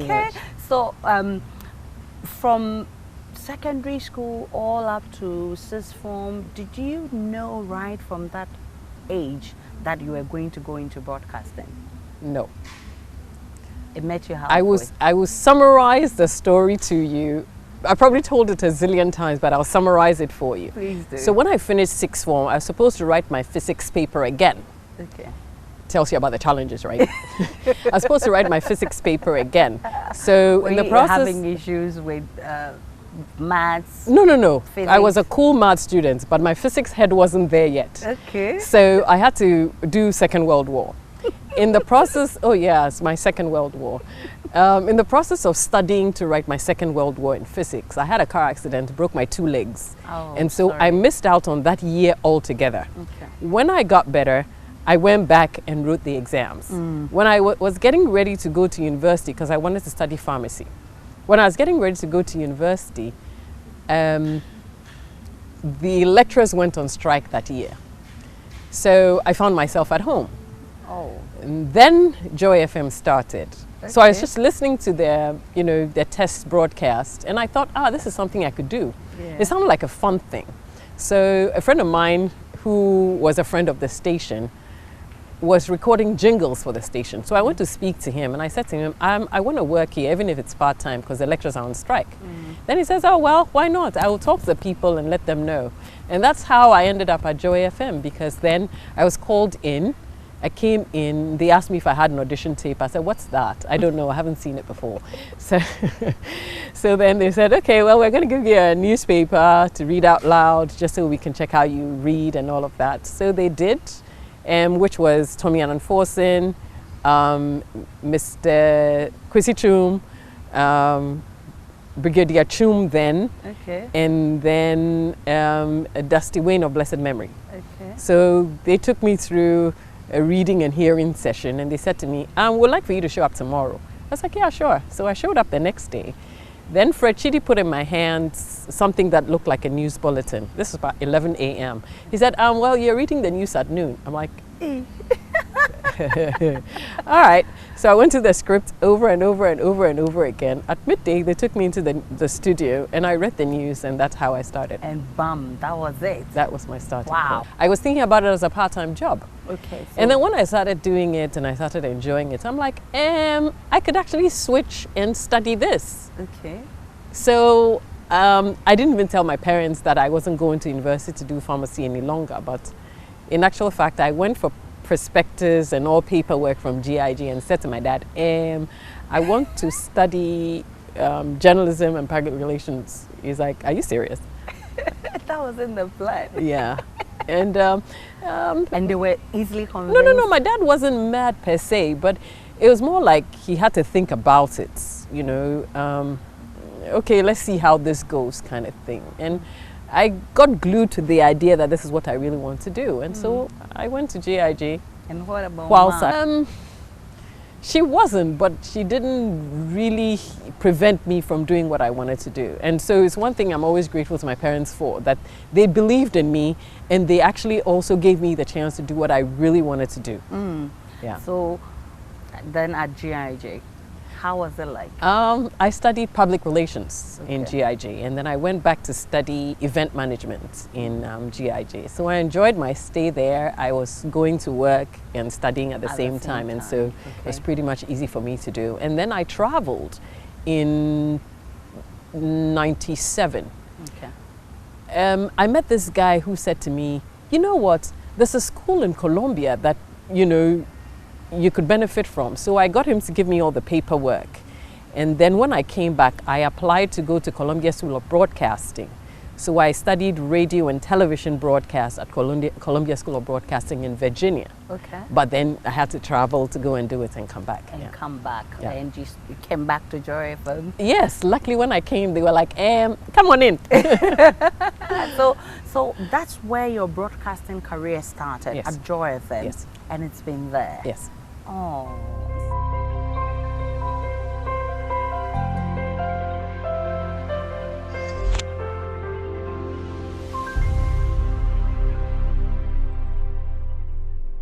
Okay, so from secondary school all up to sixth form, did you know right from that age that you were going to go into broadcasting? No. It met you halfway. I will summarize the story to you. I probably told it a zillion times, but I'll summarize it for you. Please do. So when I finished sixth form, I was supposed to write my physics paper again. Okay. Tells you about the challenges, right? I was supposed to write my physics paper again. So Were in the you process, having issues with maths? No. Physics? I was a cool math student, but my physics head wasn't there yet. Okay. So I had to do Second World War. In the process, oh yes, my Second World War. In the process of studying to write my Second World War in physics, I had a car accident, broke my 2 legs. Oh, and so sorry. I missed out on that year altogether. Okay. When I got better, I went back and wrote the exams. When I was getting ready to go to university, because I wanted to study pharmacy, when I was getting ready to go to university, the lecturers went on strike that year. So I found myself at home. Oh. And then Joy FM started. So I was Okay. just listening to their test broadcast, and I thought, this is something I could do. Yeah. It sounded like a fun thing. So a friend of mine who was a friend of the station was recording jingles for the station. So I went to speak to him, and I said to him, I want to work here, even if it's part-time, because the lecturers are on strike. Then he says, oh, well, why not? I will talk to the people and let them know. And that's how I ended up at Joy FM, because then I was called in. I came in, they asked me if I had an audition tape. I said, what's that? I don't know, I haven't seen it before. So, so then they said, okay, well, we're going to give you a newspaper to read out loud, just so we can check how you read and all of that. So they did, which was Tommy Annan Forson, Mr. Kwesi Chum, Brigadier Chum then, Okay. and then Dusty Wayne of blessed memory. Okay. So they took me through a reading and hearing session, and they said to me, we'd like for you to show up tomorrow. I was like, yeah, sure. So I showed up the next day. Then Fred Chidi put in my hands something that looked like a news bulletin. This was about 11 a.m. He said, well, you're reading the news at noon. I'm like, all right. So I went to the script over and over and over and over again. At midday, they took me into the studio, and I read the news, and that's how I started. And bam, that was it. That was my starting Wow. point. I was thinking about it as a part-time job. Okay. And then when I started doing it and I started enjoying it, I'm like, I could actually switch and study this. Okay. So I didn't even tell my parents that I wasn't going to university to do pharmacy any longer. But in actual fact, I went for prospectus and all paperwork from GIG and said to my dad, I want to study journalism and public relations. He's like, are you serious? That was in the plan. Yeah. And And they were easily convinced. No, my dad wasn't mad per se, but it was more like he had to think about it, okay, let's see how this goes kind of thing. And I got glued to the idea that this is what I really want to do. And so I went to GIG. And what about Whilst she wasn't, but she didn't really prevent me from doing what I wanted to do. And so it's one thing I'm always grateful to my parents for, that they believed in me, and they actually also gave me the chance to do what I really wanted to do. Yeah. So then at GIJ, how was it like? I studied public relations in Okay. GIG, and then I went back to study event management in GIG. So I enjoyed my stay there. I was going to work and studying at the same time, and so it was pretty much easy for me to do. And then I traveled in '97. Okay. I met this guy who said to me, you know what, there's a school in Colombia that, you could benefit from. So I got him to give me all the paperwork. And then when I came back, I applied to go to Columbia School of Broadcasting. So I studied radio and television broadcast at Columbia School of Broadcasting in Virginia. Okay. But then I had to travel to go and do it and come back. And come back. Yeah. And you came back to Joy FM. Yes, luckily when I came, they were like, come on in. So that's where your broadcasting career started, Yes. at Joy FM. Yes. And it's been there. Yes. Oh.